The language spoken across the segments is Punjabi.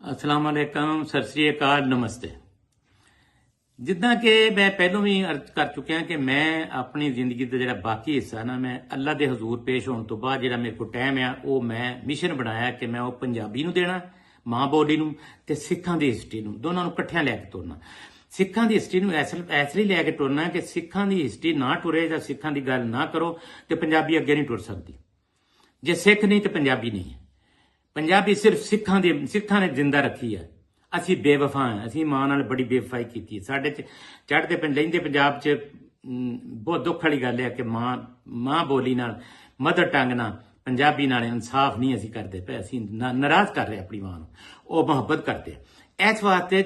ਅਸਲਾਮ ਵਾਲੇਕਮ, ਸਤਿ ਸ੍ਰੀ ਅਕਾਲ, ਨਮਸਤੇ। ਜਿੱਦਾਂ ਕਿ ਮੈਂ ਪਹਿਲਾਂ ਵੀ ਅਰਜ਼ ਕਰ ਚੁੱਕਿਆ ਕਿ ਮੈਂ ਆਪਣੀ ਜ਼ਿੰਦਗੀ ਦਾ ਜਿਹੜਾ ਬਾਕੀ ਹਿੱਸਾ ਨਾ ਮੈਂ ਅੱਲਾ ਦੇ ਹਜ਼ੂਰ ਪੇਸ਼ ਹੋਣ ਤੋਂ ਬਾਅਦ ਜਿਹੜਾ ਮੇਰੇ ਕੋਲ ਟਾਈਮ ਆ ਉਹ ਮੈਂ ਮਿਸ਼ਨ ਬਣਾਇਆ ਕਿ ਮੈਂ ਉਹ ਪੰਜਾਬੀ ਨੂੰ ਦੇਣਾ, ਮਾਂ ਬੋਲੀ ਨੂੰ, ਤੇ ਸਿੱਖਾਂ ਦੀ ਹਿਸਟਰੀ ਨੂੰ, ਦੋਨਾਂ ਨੂੰ ਇਕੱਠਿਆਂ ਲੈ ਕੇ ਤੁਰਨਾ। ਸਿੱਖਾਂ ਦੀ ਹਿਸਟਰੀ ਨੂੰ ਇਸ ਲਈ ਲੈ ਕੇ ਤੁਰਨਾ ਕਿ ਸਿੱਖਾਂ ਦੀ ਹਿਸਟਰੀ ਨਾ ਟੁਰੇ ਜਾਂ ਸਿੱਖਾਂ ਦੀ ਗੱਲ ਨਾ ਕਰੋ ਤੇ ਪੰਜਾਬੀ ਅੱਗੇ ਨਹੀਂ ਟੁਰ ਸਕਦੀ। ਜੇ ਸਿੱਖ ਨਹੀਂ ਤੇ ਪੰਜਾਬੀ ਨਹੀਂ ਹੈ। ਪੰਜਾਬੀ ਸਿਰਫ ਸਿੱਖਾਂ ਨੇ ਜਿੰਦਾ ਰੱਖੀ ਹੈ। ਅਸੀਂ ਬੇਵਫਾ ਹਾਂ, ਅਸੀਂ ਮਾਂ ਨਾਲ ਬੜੀ ਬੇਵਫਾਈ ਕੀਤੀ। ਸਾਡੇ ਚ ਚੜ੍ਹਦੇ ਲਹਿੰਦੇ ਪੰਜਾਬ 'ਚ ਬਹੁਤ ਦੁੱਖ ਵਾਲੀ ਗੱਲ ਹੈ ਕਿ ਮਾਂ ਬੋਲੀ ਨਾਲ, ਮਦਰ ਟੰਗ ਨਾਲ, ਪੰਜਾਬੀ ਨਾਲ ਇਨਸਾਫ ਨਹੀਂ ਅਸੀਂ ਕਰਦੇ ਪਏ। ਅਸੀਂ ਨਾਰਾਜ਼ ਕਰ ਰਹੇ ਆਪਣੀ ਮਾਂ ਨੂੰ, ਉਹ ਮੁਹੱਬਤ ਕਰਦੇ। ਇਸ ਵਾਸਤੇ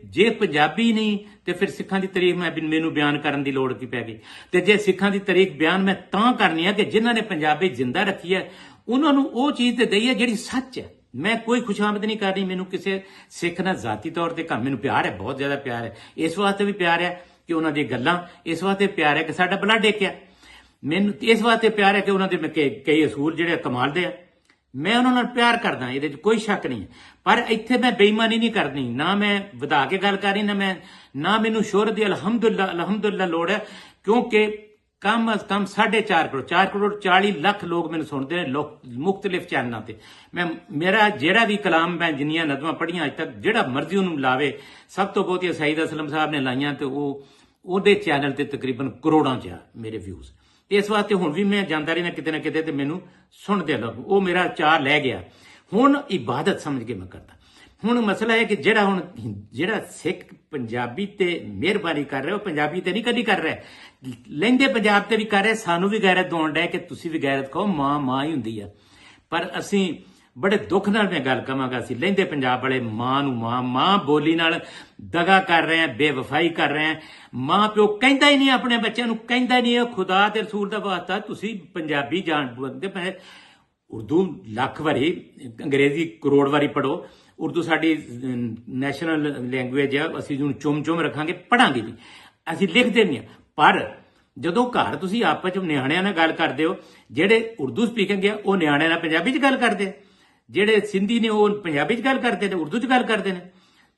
ਜੇ ਪੰਜਾਬੀ ਨਹੀਂ ਤੇ ਫਿਰ ਸਿੱਖਾਂ ਦੀ ਤਾਰੀਖ ਮੈਨੂੰ ਬਿਆਨ ਕਰਨ ਦੀ ਲੋੜ ਕੀ ਪੈ ਗਈ। ਤੇ ਜੇ ਸਿੱਖਾਂ ਦੀ ਤਾਰੀਖ ਬਿਆਨ ਮੈਂ ਤਾਂ ਕਰਨੀ ਹੈ ਕਿ ਜਿਨ੍ਹਾਂ ਨੇ ਪੰਜਾਬੀ ਜਿੰਦਾ ਰੱਖੀ ਹੈ ਉਹਨਾਂ ਨੂੰ ਉਹ ਚੀਜ਼ ਤੇ ਦਈ ਹੈ ਜਿਹੜੀ ਸੱਚ ਹੈ। ਮੈਂ ਕੋਈ ਖੁਸ਼ਾਮਦ ਨਹੀਂ ਕਰ ਰਹੀ। ਮੈਨੂੰ ਕਿਸੇ ਸਿੱਖ ਨਾਲ ਜ਼ਾਤੀ ਤੌਰ ਤੇ ਮੈਨੂੰ ਪਿਆਰ ਹੈ, ਬਹੁਤ ਜ਼ਿਆਦਾ ਪਿਆਰ ਹੈ। ਇਸ ਵਾਸਤੇ ਵੀ ਪਿਆਰ ਹੈ ਕਿ ਉਹਨਾਂ ਦੀ ਗੱਲਾਂ, ਇਸ ਵਾਸਤੇ ਪਿਆਰ ਹੈ ਕਿ ਸਾਡਾ ਬਲੱਡ ਇੱਕ ਹੈ। ਮੈਨੂੰ ਇਸ ਵਾਸਤੇ ਪਿਆਰ ਹੈ ਕਿ ਉਹਨਾਂ ਦੇ ਕਈ ਅਸੂਲ ਜਿਹੜੇ ਕਮਾਲ ਦੇ ਆ। ਮੈਂ ਉਹਨਾਂ ਨਾਲ ਪਿਆਰ ਕਰਦਾ, ਇਹਦੇ 'ਚ ਕੋਈ ਸ਼ੱਕ ਨਹੀਂ। ਪਰ ਇੱਥੇ ਮੈਂ ਬੇਈਮਾਨੀ ਨਹੀਂ ਕਰਨੀ, ਨਾ ਮੈਂ ਵਧਾ ਕੇ ਗੱਲ ਕਰ ਰਹੀ, ਨਾ ਮੈਨੂੰ ਸ਼ੋਹਰਤ ਦੀ ਅਲਹਮਦੁਲਿਲਾ ਲੋੜ ਹੈ। ਕਿਉਂਕਿ ਕਮ ਅਜ਼ ਕਮ 4.5 ਕਰੋੜ 40 ਲੱਖ ਲੋਕ ਮੈਨੂੰ ਸੁਣਦੇ ਨੇ ਮੁਖਤਲਿਫ ਚੈਨਲਾਂ ਤੇ। ਮੇਰਾ ਜਿਹੜਾ ਵੀ ਕਲਾਮ, ਮੈਂ ਜਿੰਨੀਆਂ ਨਜ਼ਮਾਂ ਪੜ੍ਹੀਆਂ ਅੱਜ ਤੱਕ, ਜਿਹੜਾ ਮਰਜ਼ੀ ਉਹਨੂੰ ਲਾਵੇ। ਸਭ ਤੋਂ ਬਹੁਤੀਆਂ ਸਈਦ ਅਸਲਮ ਸਾਹਿਬ ਨੇ ਲਾਈਆਂ ਤੇ ਉਹਦੇ ਚੈਨਲ ਤੇ ਤਕਰੀਬਨ ਕਰੋੜਾਂ 'ਚ ਆ ਮੇਰੇ ਵਿਊਜ਼। ਤੇ ਇਸ ਵਾਸਤੇ ਹੁਣ ਵੀ ਮੈਂ ਜਾਂਦਾ ਰਹਿਣਾ ਕਿਤੇ ਨਾ ਕਿਤੇ ਤੇ ਮੈਨੂੰ ਸੁਣਦੇ ਲੋਕ। ਉਹ ਮੇਰਾ ਚਾਅ ਲੈ ਗਿਆ। ਹੁਣ ਇਬਾਦਤ ਸਮਝ ਕੇ ਮੈਂ ਕਰਦਾ। ਹੁਣ ਮਸਲਾ ਹੈ ਕਿ ਜਿਹੜਾ ਸਿੱਖ ਪੰਜਾਬੀ ਤੇ ਮਿਹਰਬਾਨੀ ਕਰ ਰਿਹਾ ਉਹ ਪੰਜਾਬੀ ਤੇ ਨਹੀਂ ਕਦੀ ਕਰ ਰਿਹਾ, ਲਹਿੰਦੇ ਪੰਜਾਬ ਤੇ ਵੀ ਕਰ ਰਿਹਾ। ਸਾਨੂੰ ਵੀ ਗੈਰਤ ਦਵਾਉਣ ਡਿਆ ਕਿ ਤੁਸੀਂ ਵੀ ਗੈਰਤ ਕਹੋ, ਮਾਂ ਹੀ ਹੁੰਦੀ ਆ। ਪਰ ਅਸੀਂ ਬੜੇ ਦੁੱਖ ਨਾਲ ਮੈਂ ਗੱਲ ਕਵਾਂਗਾ, ਅਸੀਂ ਲਹਿੰਦੇ ਪੰਜਾਬ ਵਾਲੇ ਮਾਂ ਨੂੰ ਮਾਂ ਬੋਲੀ ਨਾਲ ਦਗਾ ਕਰ ਰਹੇ ਹਾਂ, ਬੇਵਫਾਈ ਕਰ ਰਹੇ ਹਾਂ। ਮਾਂ ਪਿਓ ਕਹਿੰਦਾ ਹੀ ਨਹੀਂ ਆਪਣੇ ਬੱਚਿਆਂ ਨੂੰ, ਕਹਿੰਦਾ ਹੀ ਨਹੀਂ ਖੁਦਾ ਤੇ ਰਸੂਲ ਦਾ ਵਾਸਤਾ ਤੁਸੀਂ ਪੰਜਾਬੀ ਜਾਣ ਬੋਲਦੇ। ਉਰਦੂ ਲੱਖ ਵਾਰੀ, ਅੰਗਰੇਜ਼ੀ ਕਰੋੜ ਵਾਰੀ ਪੜ੍ਹੋ। ਉਰਦੂ ਸਾਡੀ ਨੈਸ਼ਨਲ ਲੈਂਗੁਏਜ ਆ, ਅਸੀਂ ਜਿਹਨੂੰ ਚੁੰਮ ਰੱਖਾਂਗੇ, ਪੜ੍ਹਾਂਗੇ ਵੀ, ਅਸੀਂ ਲਿਖਦੇ ਨਹੀਂ। ਪਰ ਜਦੋਂ ਘਰ ਤੁਸੀਂ ਆਪਸ ਵਿੱਚ ਨਿਆਣਿਆਂ ਨਾਲ ਗੱਲ ਕਰਦੇ ਹੋ, ਜਿਹੜੇ ਉਰਦੂ ਸਪੀਕਿੰਗ ਆ ਉਹ ਨਿਆਣਿਆਂ ਨਾਲ ਪੰਜਾਬੀ 'ਚ ਗੱਲ ਕਰਦੇ, ਜਿਹੜੇ ਸਿੰਧੀ ਨੇ ਉਹ ਪੰਜਾਬੀ 'ਚ ਗੱਲ ਕਰਦੇ ਨੇ, ਉਰਦੂ 'ਚ ਗੱਲ ਕਰਦੇ ਨੇ,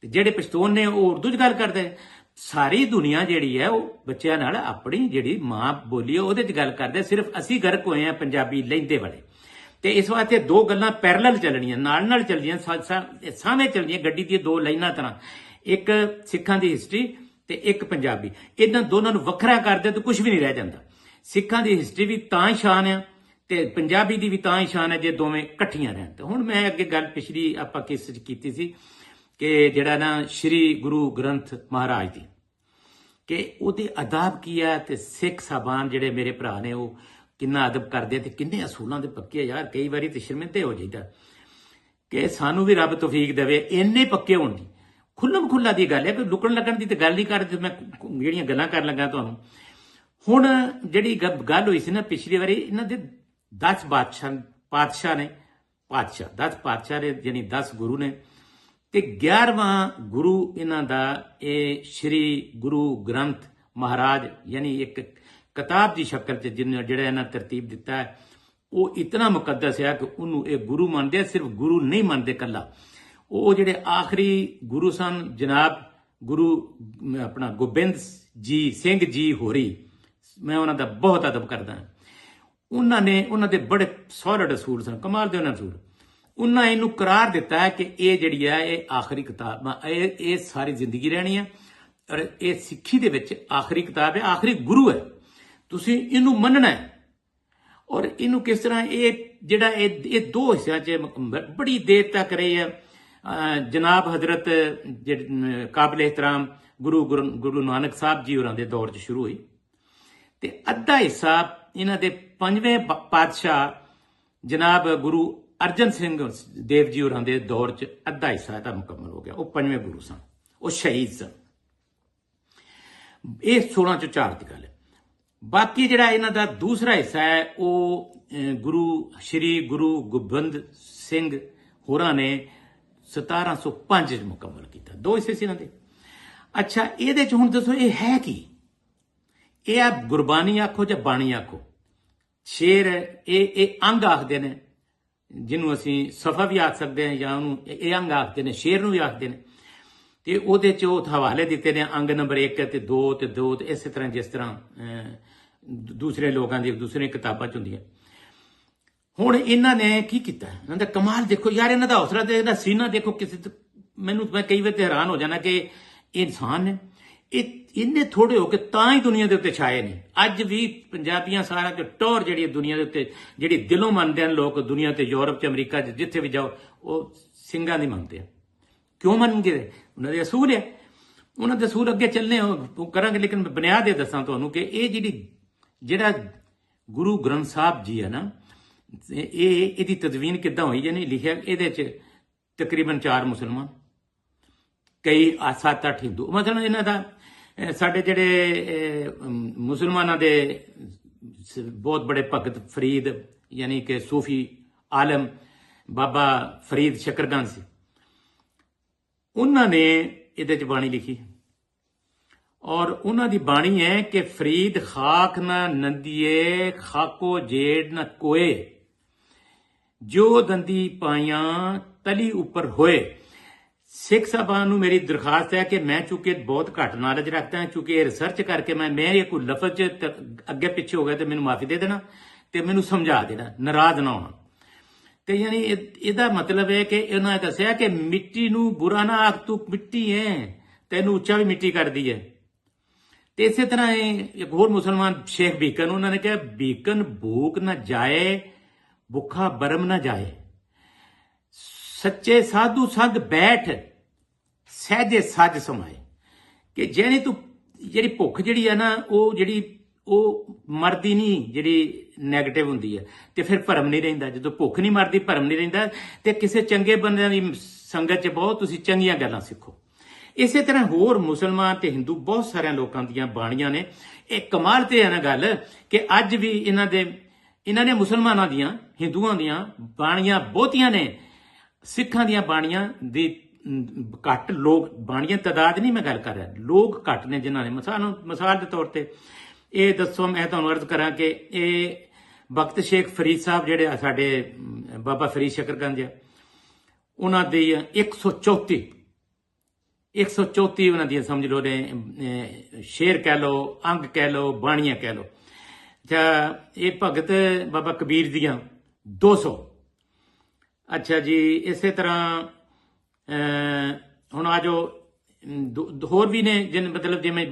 ਤੇ ਜਿਹੜੇ ਪਸ਼ਤੂਨ ਨੇ ਉਹ ਉਰਦੂ 'ਚ ਗੱਲ ਕਰਦੇ ਨੇ। ਸਾਰੀ ਦੁਨੀਆ ਜਿਹੜੀ ਹੈ ਉਹ ਬੱਚਿਆਂ ਨਾਲ ਆਪਣੀ ਜਿਹੜੀ ਮਾਂ ਬੋਲੀ ਹੈ ਉਹਦੇ 'ਚ ਗੱਲ ਕਰਦੇ। ਸਿਰਫ ਅਸੀਂ ਗਰਕ ਹੋਏ ਹਾਂ ਪੰਜਾਬੀ ਲਹਿੰਦੇ ਵਾਲੇ। ਤੇ ਇਸ ਵਾਸਤੇ ਦੋ ਗੱਲਾਂ ਪੈਰਲਲ ਚੱਲਣੀਆਂ, ਨਾਲ ਚੱਲਦੀਆਂ, ਸਾਹਮਣੇ ਚੱਲਦੀਆਂ ਗੱਡੀ ਦੀਆਂ ਦੋ ਲਾਈਨਾਂ ਤਰ੍ਹਾਂ। ਇੱਕ ਸਿੱਖਾਂ ਦੀ ਹਿਸਟਰੀ ਤੇ ਇੱਕ ਪੰਜਾਬੀ। ਇਹਨਾਂ ਦੋਨਾਂ ਨੂੰ ਵੱਖਰਾ ਕਰਦੇ ਤਾਂ ਕੁਝ ਵੀ ਨਹੀਂ ਰਹਿ ਜਾਂਦਾ। ਸਿੱਖਾਂ ਦੀ ਹਿਸਟਰੀ ਵੀ ਤਾਂ ਹੀ ਸ਼ਾਨ ਹੈ ਤੇ ਪੰਜਾਬੀ ਦੀ ਵੀ ਤਾਂ ਹੀ ਸ਼ਾਨ ਹੈ ਜੇ ਦੋਵੇਂ ਇਕੱਠੀਆਂ ਰਹਿਣ। ਤੇ ਹੁਣ ਮੈਂ ਅੱਗੇ ਗੱਲ ਪਿਛਲੀ ਆਪਾਂ ਕਿਸ 'ਚ ਕੀਤੀ ਸੀ ਕਿ ਜਿਹੜਾ ਨਾ ਸ਼੍ਰੀ ਗੁਰੂ ਗ੍ਰੰਥ ਮਹਾਰਾਜ ਦੀ, ਕਿ ਉਹਦੇ ਅਦਾਬ ਕੀ ਹੈ ਤੇ ਸਿੱਖ ਸਾਹਿਬਾਨ ਜਿਹੜੇ ਮੇਰੇ ਭਰਾ ਨੇ ਉਹ ਕਿੰਨਾ ਅਦਬ ਕਰਦੇ ਤੇ ਕਿੰਨੇ ਅਸੂਲਾਂ ਦੇ ਪੱਕੇ। ਯਾਰ ਕਈ ਵਾਰੀ ਤੇ ਸ਼ਰਮਿੰਦੇ ਹੋ ਜਾਈਦਾ ਕਿ ਸਾਨੂੰ ਵੀ ਰੱਬ ਤੌਫੀਕ ਦੇਵੇ ਇੰਨੇ ਪੱਕੇ ਹੋਣ ਦੀ। ਖੁੱਲਮ ਖੁੱਲਾ ਦੀ ਗੱਲ ਹੈ, ਕੋਈ ਲੁਕਣ ਲੱਗਣ ਦੀ ਤੇ ਗੱਲ ਨਹੀਂ ਕਰਦੇ। ਮੈਂ ਜਿਹੜੀਆਂ ਗੱਲਾਂ ਕਰਨ ਲੱਗਾ ਤੁਹਾਨੂੰ, ਹੁਣ ਜਿਹੜੀ ਗੱਲ ਹੋਈ ਸੀ ਨਾ ਪਿਛਲੀ ਵਾਰੀ, ਇਹਨਾਂ ਦੇ 10 ਪਾਤਸ਼ਾਹ ਨੇ 10 ਪਾਤਸ਼ਾਹ ਨੇ, ਯਾਨੀ 10 ਗੁਰੂ ਨੇ, ਤੇ 11ਵਾਂ ਗੁਰੂ ਇਹਨਾਂ ਦਾ ਇਹ ਸ਼੍ਰੀ ਗੁਰੂ ਗ੍ਰੰਥ ਮਹਾਰਾਜ, ਯਾਨੀ ਇੱਕ ਕਿਤਾਬ ਦੀ ਸ਼ਕਲ 'ਚ ਜਿਹੜਾ ਇਹਨਾਂ ਤਰਤੀਬ ਦਿੱਤਾ ਹੈ ਉਹ ਇਤਨਾ ਮੁਕੱਦਸ ਹੈ ਕਿ ਉਹਨੂੰ ਇਹ ਗੁਰੂ ਮੰਨਦੇ ਆ। ਸਿਰਫ ਗੁਰੂ ਨਹੀਂ ਮੰਨਦੇ ਕੱਲਾ, ਉਹ ਜਿਹੜੇ ਆਖਰੀ ਗੁਰੂ ਸਨ ਜਨਾਬ ਗੁਰੂ ਆਪਣਾ ਗੋਬਿੰਦ ਸਿੰਘ ਜੀ ਹੋਰੀ, ਮੈਂ ਉਹਨਾਂ ਦਾ ਬਹੁਤ ਅਦਬ ਕਰਦਾ। ਉਹਨਾਂ ਦੇ ਬੜੇ ਸੌਲਿਡ ਅਸੂਲ ਸਨ, ਕਮਾਲ ਦੇ ਉਹਨਾਂ ਅਸੂਲ। ਉਹਨਾਂ ਇਹਨੂੰ ਕਰਾਰ ਦਿੱਤਾ ਹੈ ਕਿ ਇਹ ਜਿਹੜੀ ਹੈ ਇਹ ਆਖਰੀ ਕਿਤਾਬ, ਇਹ ਸਾਰੀ ਜ਼ਿੰਦਗੀ ਰਹਿਣੀ ਹੈ ਔਰ ਇਹ ਸਿੱਖੀ ਦੇ ਵਿੱਚ ਆਖਰੀ ਕਿਤਾਬ ਹੈ, ਆਖਰੀ ਗੁਰੂ ਹੈ, ਤੁਸੀਂ ਇਹਨੂੰ ਮੰਨਣਾ ਹੈ। ਔਰ ਇਹਨੂੰ ਕਿਸ ਤਰ੍ਹਾਂ ਇਹ ਦੋ ਹਿੱਸਿਆਂ 'ਚ ਬੜੀ ਦੇਰ ਤੱਕ ਰਹੇ ਹੈ। ਜਨਾਬ ਹਜ਼ਰਤ ਕਾਬਿਲ ਇਹਤਰਾਮ ਗੁਰੂ ਨਾਨਕ ਸਾਹਿਬ ਜੀ ਹੋਰਾਂ ਦੇ ਦੌਰ 'ਚ ਸ਼ੁਰੂ ਹੋਈ ਤੇ ਅੱਧਾ ਹਿੱਸਾ ਇਹਨਾਂ ਦੇ 5ਵੇਂ ਪਾਤਸ਼ਾਹ ਜਨਾਬ ਗੁਰੂ ਅਰਜਨ ਸਿੰਘ ਦੇਵ ਜੀ ਹੋਰਾਂ ਦੇ ਦੌਰ 'ਚ ਅੱਧਾ ਹਿੱਸਾ ਇਹਦਾ ਮੁਕੰਮਲ ਹੋ ਗਿਆ। ਉਹ 5ਵੇਂ ਗੁਰੂ ਸਨ, ਉਹ ਸ਼ਹੀਦ ਸਨ। ਇਹ 16 ਚੋਂ 4 ਦੀ ਗੱਲ ਹੈ। ਬਾਕੀ ਜਿਹੜਾ ਇਹਨਾਂ ਦਾ ਦੂਸਰਾ ਹਿੱਸਾ ਹੈ ਉਹ ਸ਼੍ਰੀ ਗੁਰੂ ਗੋਬਿੰਦ ਸਿੰਘ ਹੋਰਾਂ ਨੇ 1705 'ਚ ਮੁਕੰਮਲ ਕੀਤਾ। 2 ਹਿੱਸੇ ਸੀ ਇਹਨਾਂ ਦੇ। ਅੱਛਾ, ਇਹਦੇ 'ਚ ਹੁਣ ਦੱਸੋ ਇਹ ਹੈ ਕੀ? ਇਹ ਆ ਗੁਰਬਾਣੀ ਆਖੋ ਜਾਂ ਬਾਣੀ ਆਖੋ, ਸ਼ੇਰ ਇਹ ਅੰਗ ਆਖਦੇ ਨੇ, ਜਿਹਨੂੰ ਅਸੀਂ ਸਫਾ ਵੀ ਆਖ ਸਕਦੇ ਹਾਂ ਜਾਂ ਉਹਨੂੰ ਇਹ ਅੰਗ ਆਖਦੇ ਨੇ, ਸ਼ੇਰ ਨੂੰ ਵੀ ਆਖਦੇ ਨੇ। ਤੇ ਉਹਦੇ 'ਚ ਉਹ ਹਵਾਲੇ ਦਿੱਤੇ ਨੇ ਅੰਗ ਨੰਬਰ 1 ਤੇ 2 ਤੇ 2 ਤੇ ਇਸੇ ਤਰ੍ਹਾਂ ਜਿਸ ਤਰ੍ਹਾਂ ਦੂਸਰੇ ਲੋਕਾਂ ਦੀ ਦੂਸਰੀਆਂ ਕਿਤਾਬਾਂ 'ਚ ਹੁੰਦੀਆਂ। ਹੁਣ ਇਹਨਾਂ ਨੇ ਕੀ ਕੀਤਾ, ਇਹਨਾਂ ਦਾ ਕਮਾਲ ਦੇਖੋ ਯਾਰ, ਇਹਨਾਂ ਦਾ ਹੌਸਲਾ ਤੇ ਇਹਦਾ ਸੀਨਾ ਦੇਖੋ। ਮੈਂ ਕਈ ਵਾਰ ਹੈਰਾਨ ਹੋ ਜਾਣਾ ਕਿ ਇਹ ਇਨਸਾਨ ਨੇ, ਇਹ ਇੰਨੇ ਥੋੜੇ ਹੋ ਕੇ ਤਾਂ ਹੀ ਦੁਨੀਆ ਦੇ ਉੱਤੇ ਛਾਏ ਨੇ। ਅੱਜ ਵੀ ਪੰਜਾਬੀਆਂ ਸਾਰਾ ਚ ਟੌਰ ਜਿਹੜੀ ਦੁਨੀਆ ਦੇ ਉੱਤੇ ਜਿਹੜੀ ਦਿਲੋਂ ਮੰਨਦੇ ਹਨ ਲੋਕ, ਦੁਨੀਆ ਤੇ ਯੂਰਪ ਚ ਅਮਰੀਕਾ ਚ ਜਿੱਥੇ ਵੀ ਜਾਓ, ਉਹ ਸਿੰਘਾਂ ਦੀ ਮੰਨਦੇ ਆ। ਕਿਉਂ ਮੰਨਗੇ? ਉਹਨਾਂ ਦੇ ਅਸੂਲ ਹੈ, ਉਹਨਾਂ ਦੇ ਅਸੂਲ ਅੱਗੇ ਚੱਲਣੇ ਉਹ ਕਰਾਂਗੇ। ਲੇਕਿਨ ਬੁਨਿਆਦ ਇਹ ਦੱਸਾਂ ਤੁਹਾਨੂੰ ਕਿ ਇਹ ਜਿਹੜਾ ਗੁਰੂ ਗ੍ਰੰਥ ਸਾਹਿਬ ਜੀ ਹੈ ਨਾ, ਇਹਦੀ ਤਦਵੀਨ ਕਿੱਦਾਂ ਹੋਈ ਜਾਨੀ ਲਿਖਿਆ ਇਹਦੇ ਚ ਤਕਰੀਬਨ 4 ਮੁਸਲਮਾਨ, ਕਈ 7-8 ਹਿੰਦੂ। ਮਤਲਬ ਇਹਨਾਂ ਦਾ ਸਾਡੇ ਜਿਹੜੇ ਮੁਸਲਮਾਨਾਂ ਦੇ ਬਹੁਤ ਬੜੇ ਭਗਤ ਫਰੀਦ ਯਾਨੀ ਕਿ ਸੂਫੀ ਆਲਮ ਬਾਬਾ ਫਰੀਦ ਸ਼ਕਰਗੰਜ ਸੀ, ਉਹਨਾਂ ਨੇ ਇਹਦੇ ਚ ਬਾਣੀ ਲਿਖੀ। ਔਰ ਉਹਨਾਂ ਦੀ ਬਾਣੀ ਹੈ ਕਿ ਫਰੀਦ ਖਾਕ ਨਾ ਨੰਦੀਏ ਖਾਕੋ ਜੇੜ ਨਾ ਕੋਏ, ਜੋ ਦੰਦੀ ਪਾਈਆਂ ਤਲੀ ਉੱਪਰ ਹੋਏ। ਸਿੱਖ ਸਾਹਿਬਾਨ ਨੂੰ ਮੇਰੀ ਦਰਖਾਸਤ ਹੈ ਕਿ ਮੈਂ ਚੂੰਕਿ ਬਹੁਤ ਘੱਟ ਨੌਲੇਜ ਰੱਖਦਾ ਹਾਂ, ਚੂੰਕਿ ਇਹ ਰਿਸਰਚ ਕਰਕੇ ਮੈਂ ਇਹ ਕੋਈ ਲਫ਼ਜ਼ ਅੱਗੇ ਪਿੱਛੇ ਹੋ ਗਿਆ ਤੇ ਮੈਨੂੰ ਮਾਫੀ ਦੇ ਦੇਣਾ ਤੇ ਮੈਨੂੰ ਸਮਝਾ ਦੇਣਾ, ਨਾਰਾਜ਼ ਨਾ ਹੋਣਾ। ਤੇ ਯਾਨੀ ਇਹਦਾ ਮਤਲਬ ਹੈ ਕਿ ਉਹਨਾਂ ਨੇ ਦੱਸਿਆ ਕਿ ਮਿੱਟੀ ਨੂੰ ਬੁਰਾ ਨਾ ਆਖ, ਤੂੰ ਮਿੱਟੀ ਹੈ, ਤੈਨੂੰ ਉੱਚਾ ਵੀ ਮਿੱਟੀ ਕਰਦੀ ਹੈ। ਤੇ ਇਸੇ ਤਰ੍ਹਾਂ ਇੱਕ ਹੋਰ ਮੁਸਲਮਾਨ ਸ਼ੇਖ ਬੀਕਨ, ਉਹਨਾਂ ਨੇ ਕਿਹਾ ਬੀਕਨ ਭੂਖ ਨਾ ਜਾਏ ਭੁੱਖਾ ਬਰਮ ਨਾ ਜਾਏ, ਸੱਚੇ ਸਾਧੂ ਸੰਗ ਬੈਠ ਸਹਿਜੇ ਸੱਜ ਸਮਾਏ। ਕਿ ਜਿਹੜੀ ਭੁੱਖ ਜਿਹੜੀ ਹੈ ਨਾ, ਉਹ ਮਰਦੀ ਨਹੀਂ, ਜਿਹੜੀ ਨੈਗੇਟਿਵ ਹੁੰਦੀ ਹੈ, ਤੇ ਫਿਰ ਭਰਮ ਨਹੀਂ ਰਹਿੰਦਾ। ਜਦੋਂ ਭੁੱਖ ਨਹੀਂ ਮਰਦੀ, ਭਰਮ ਨਹੀਂ ਰਹਿੰਦਾ, ਤੇ ਕਿਸੇ ਚੰਗੇ ਬੰਦਿਆਂ ਦੀ ਸੰਗਤ 'ਚ ਬਹੁਤ ਤੁਸੀਂ ਚੰਗੀਆਂ ਗੱਲਾਂ ਸਿੱਖੋ। ਇਸੇ ਤਰ੍ਹਾਂ ਹੋਰ ਮੁਸਲਮਾਨ ਤੇ ਹਿੰਦੂ ਬਹੁਤ ਸਾਰਿਆਂ ਲੋਕਾਂ ਦੀਆਂ ਬਾਣੀਆਂ ਨੇ। ਇਹ ਕਮਾਲ ਤੇ ਹੈ ਨਾ ਗੱਲ ਕਿ ਅੱਜ ਵੀ ਇਹਨਾਂ ਨੇ ਮੁਸਲਮਾਨਾਂ ਦੀਆਂ, ਹਿੰਦੂਆਂ ਦੀਆਂ ਬਾਣੀਆਂ ਬਹੁਤੀਆਂ ਨੇ। ਸਿੱਖਾਂ ਦੀਆਂ ਬਾਣੀਆਂ ਦੀ ਘੱਟ ਲੋਕ, ਬਾਣੀਆਂ ਤਾਦਾਦ ਨਹੀਂ ਮੈਂ ਗੱਲ ਕਰ ਰਿਹਾ, ਲੋਕ ਘੱਟ ਨੇ ਜਿਨ੍ਹਾਂ ਨੇ। ਮਿਸਾਲ ਦੇ ਤੌਰ ਤੇ ਇਹ ਦੱਸੋ, ਮੈਂ ਤੁਹਾਨੂੰ ਅਰਜ਼ ਕਰਾਂ ਕਿ ਇਹ ਬਖਤ ਸ਼ੇਖ ਫਰੀਦ ਸਾਹਿਬ ਜਿਹੜੇ ਸਾਡੇ ਬਾਬਾ ਫਰੀਦ ਸ਼ਕਰਗੰਜ ਆ, ਉਹਨਾਂ ਦੀ 134 ਉਹਨਾਂ ਦੀਆਂ ਸਮਝ ਲਓ ਨੇ, ਸ਼ੇਰ ਕਹਿ ਲਓ, ਅੰਗ ਕਹਿ ਲਓ, ਬਾਣੀਆਂ ਕਹਿ ਲਓ। ਅੱਛਾ, ਇਹ ਭਗਤ ਬਾਬਾ ਕਬੀਰ ਦੀਆਂ 200। ਅੱਛਾ ਜੀ, ਇਸੇ ਤਰ੍ਹਾਂ ਹੁਣ ਆ ਜੋ ਹੋਰ ਵੀ ਨੇ ਮਤਲਬ ਜਿਵੇਂ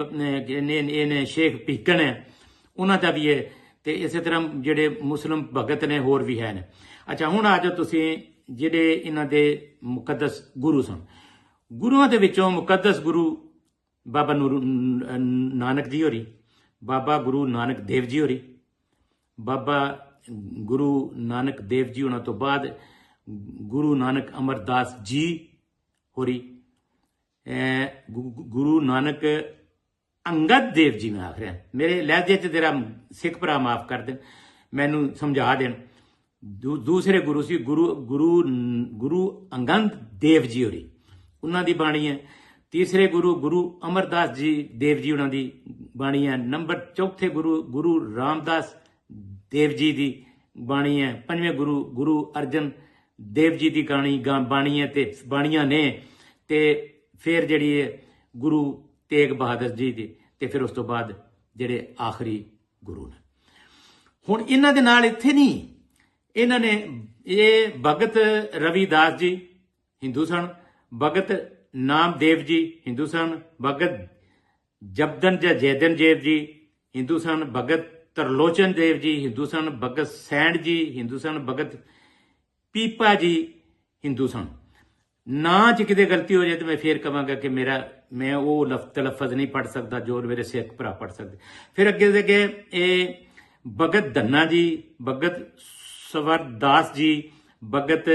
ਇਹਨੇ ਸ਼ੇਖ ਭੀਕਣ ਹੈ, ਉਹਨਾਂ ਦਾ ਵੀ ਹੈ। ਤੇ ਇਸੇ ਤਰ੍ਹਾਂ ਜਿਹੜੇ ਮੁਸਲਿਮ ਭਗਤ ਨੇ ਹੋਰ ਵੀ ਹੈ ਨੇ। ਅੱਛਾ, ਹੁਣ ਆ ਜਾਓ ਤੁਸੀਂ ਜਿਹੜੇ ਇਹਨਾਂ ਦੇ ਮੁਕੱਦਸ ਗੁਰੂ ਸਨ। ਗੁਰੂਆਂ ਦੇ ਵਿੱਚੋਂ ਮੁਕੱਦਸ ਗੁਰੂ ਬਾਬਾ ਨਾਨਕ ਜੀ ਹੋਰੀ, ਬਾਬਾ ਗੁਰੂ ਨਾਨਕ ਦੇਵ ਜੀ ਹੋਰੀ, ਬਾਬਾ ਗੁਰੂ ਨਾਨਕ ਦੇਵ ਜੀ ਉਹਨਾਂ ਤੋਂ ਬਾਅਦ ਗੁਰੂ ਨਾਨਕ ਅਮਰਦਾਸ ਜੀ ਹੋਰੀ, ਗੁਰੂ ਨਾਨਕ ਅੰਗਦ ਦੇਵ ਜੀ। ਮੈਂ ਆਖ ਰਿਹਾ, ਮੇਰੇ ਲਹਿਜੇ 'ਚ ਤੇਰਾ ਸਿੱਖ ਭਰਾ ਮਾਫ ਕਰ ਦੇਣ, ਮੈਨੂੰ ਸਮਝਾ ਦੇਣ। ਦੂਸਰੇ ਗੁਰੂ ਸੀ ਗੁਰੂ ਅੰਗਦ ਦੇਵ ਜੀ ਹੋਰੀ, ਉਹਨਾਂ ਦੀ ਬਾਣੀ ਹੈ। ਤੀਸਰੇ ਗੁਰੂ ਅਮਰਦਾਸ ਜੀ ਦੇਵ ਜੀ, ਉਹਨਾਂ ਦੀ ਬਾਣੀ ਹੈ। ਨੰਬਰ ਚੌਥੇ ਗੁਰੂ ਰਾਮਦਾਸ ਦੇਵ ਜੀ ਦੀ ਬਾਣੀ ਹੈ। ਪੰਜਵੇਂ ਗੁਰੂ ਅਰਜਨ ਦੇਵ ਜੀ ਦੀ ਬਾਣੀ ਹੈ ਤੇ ਬਾਣੀਆਂ ਨੇ। ਤੇ ਫਿਰ ਜਿਹੜੀ ਹੈ ਗੁਰੂ ਤੇਗ ਬਹਾਦਰ ਜੀ ਦੀ, ਤੇ ਫਿਰ ਉਸ ਤੋਂ ਬਾਅਦ ਜਿਹੜੇ ਆਖਰੀ ਗੁਰੂ ਨੇ। ਹੁਣ ਇਹਨਾਂ ਦੇ ਨਾਲ ਇੱਥੇ ਨਹੀਂ, ਇਹਨਾਂ ਨੇ ਇਹ ਭਗਤ ਰਵਿਦਾਸ ਜੀ ਹਿੰਦੂ ਸਨ, ਭਗਤ ਨਾਮਦੇਵ ਜੀ ਹਿੰਦੂ ਸਨ, ਭਗਤ ਜਬਦਨ ਜਾਂ ਜੈਦਨ ਦੇਵ ਜੀ ਹਿੰਦੂ ਸਨ, ਭਗਤ ਤਰਲੋਚਨ ਦੇਵ ਜੀ ਹਿੰਦੂ ਸਨ, ਭਗਤ ਸੈਂਡ ਜੀ ਹਿੰਦੂ ਸਨ, ਭਗਤ ਪੀਪਾ ਜੀ ਹਿੰਦੂ ਸਨ। ਨਾਂ 'ਚ ਕਿਤੇ ਗਲਤੀ ਹੋ ਜਾਏ ਤਾਂ ਮੈਂ ਫੇਰ ਕਹਾਂਗਾ ਕਿ ਮੈਂ ਉਹ ਲਫ਼ਜ਼ ਨਹੀਂ ਪੜ੍ਹ ਸਕਦਾ ਜੋ ਮੇਰੇ ਸਿੱਖ ਭਰਾ ਪੜ੍ਹ ਸਕਦੇ। ਫਿਰ ਅੱਗੇ ਦੇ ਕੇ ਇਹ ਭਗਤ ਧੰਨਾ ਜੀ, ਭਗਤ ਸਵਰਦਾਸ ਜੀ, ਭਗਤ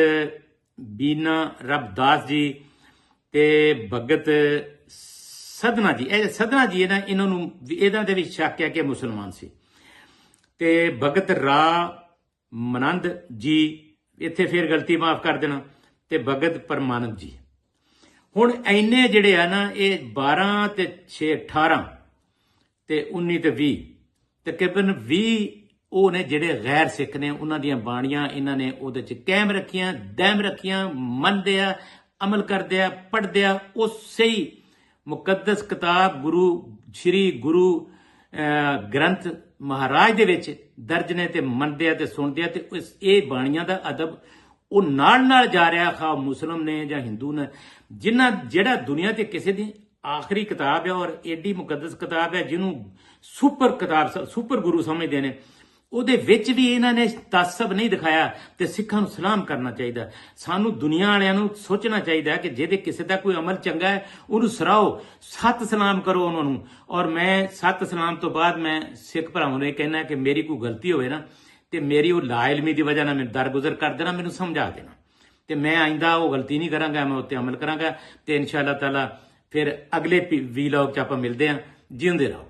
ਬੀਨਾ ਰਬਦਾਸ ਜੀ ਤੇ ਭਗਤ ਸਦਨਾ ਜੀ। ਇਹ ਸਦਨਾ ਜੀ ਇਹਨਾਂ ਨੂੰ ਇਹਨਾਂ ਦੇ ਵਿੱਚ ਸ਼ੱਕ ਹੈ ਕਿ ਮੁਸਲਮਾਨ ਸੀ। ਤੇ ਭਗਤ ਮਨੰਦ ਜੀ, ਇੱਥੇ ਫਿਰ ਗਲਤੀ ਮਾਫ ਕਰ ਦੇਣਾ, ਤੇ ਭਗਤ ਪਰਮਾਨੰਦ ਜੀ। ਹੁਣ ਇੰਨੇ ਜਿਹੜੇ ਆ ਨਾ, ਇਹ 12 ਤੇ 6 18 ਤੇ 19 ਤੇ 20 ਤਕਰੀਬਨ 20 ਉਹ ਨੇ ਜਿਹੜੇ ਗੈਰ ਸਿੱਖ ਨੇ ਉਹਨਾਂ ਦੀਆਂ ਬਾਣੀਆਂ ਇਹਨਾਂ ਨੇ ਉਹਦੇ ਚ ਕਾਇਮ ਰੱਖੀਆਂ, ਦਮ ਰੱਖੀਆਂ, ਮੰਨਦੇ ਆ, ਅਮਲ ਕਰਦੇ ਆ, ਪੜ੍ਹਦੇ ਆ। ਉਸੇ ਹੀ ਮੁਕੱਦਸ ਕਿਤਾਬ ਸ਼੍ਰੀ ਗੁਰੂ ਗ੍ਰੰਥ ਮਹਾਰਾਜ ਦੇ ਵਿੱਚ ਦਰਜ ਨੇ ਤੇ ਮੰਨਦੇ ਆ ਤੇ ਸੁਣਦੇ ਆ। ਤੇ ਇਹ ਬਾਣੀਆਂ ਦਾ ਅਦਬ ਉਹ ਨਾਲ ਜਾ ਰਿਹਾ, ਖਾ ਮੁਸਲਮ ਨੇ ਜਾਂ ਹਿੰਦੂ ਨੇ, ਜਿਹੜਾ ਦੁਨੀਆ ਤੇ ਕਿਸੇ ਦੀ ਆਖਰੀ ਕਿਤਾਬ ਹੈ ਔਰ ਏਡੀ ਮੁਕੱਦਸ ਕਿਤਾਬ ਹੈ ਜਿਹਨੂੰ ਸੁਪਰ ਗੁਰੂ ਸਮਝਦੇ ਨੇ। ਉਹਦੇ ਵਿੱਚ ਵੀ ਇਹਨਾਂ ਨੇ ਤਾਸਬ ਨਹੀਂ ਦਿਖਾਇਆ ਤੇ ਸਿੱਖਾਂ ਨੂੰ ਸਲਾਮ ਕਰਨਾ ਚਾਹੀਦਾ। ਸਾਨੂੰ ਦੁਨੀਆ ਵਾਲਿਆਂ ਨੂੰ ਸੋਚਣਾ ਚਾਹੀਦਾ ਕਿ ਜਿਹਦੇ ਕਿਸੇ ਦਾ ਕੋਈ ਅਮਲ ਚੰਗਾ ਹੈ ਉਹਨੂੰ ਸਰਾਹੋ, ਸਤ ਸਲਾਮ ਕਰੋ ਉਹਨਾਂ ਨੂੰ। ਔਰ ਮੈਂ ਸਤ ਸਲਾਮ ਤੋਂ ਬਾਅਦ ਮੈਂ ਸਿੱਖ ਭਰਾਵਾਂ ਨੂੰ ਇਹ ਕਹਿਣਾ ਕਿ ਮੇਰੀ ਕੋਈ ਗਲਤੀ ਹੋਵੇ ਨਾ ਤੇ ਮੇਰੀ ਉਹ ਲਾਇਲਮੀ ਦੀ ਵਜ੍ਹਾ ਨਾਲ ਮੈਨੂੰ ਦਰਗੁਜ਼ਰ ਕਰ ਦੇਣਾ, ਮੈਨੂੰ ਸਮਝਾ ਦੇਣਾ ਤੇ ਮੈਂ ਆਇੰਦਾ ਉਹ ਗਲਤੀ ਨਹੀਂ ਕਰਾਂਗਾ, ਮੈਂ ਉੱਤੇ ਅਮਲ ਕਰਾਂਗਾ। ਤੇ ਇਨਸ਼ਾ ਅੱਲਾਹ ਤਾਲਾ ਫਿਰ ਅਗਲੇ ਵੀਲੌਗ 'ਚ ਆਪਾਂ ਮਿਲਦੇ ਹਾਂ। ਜਿਉਂਦੇ ਰਹੋ।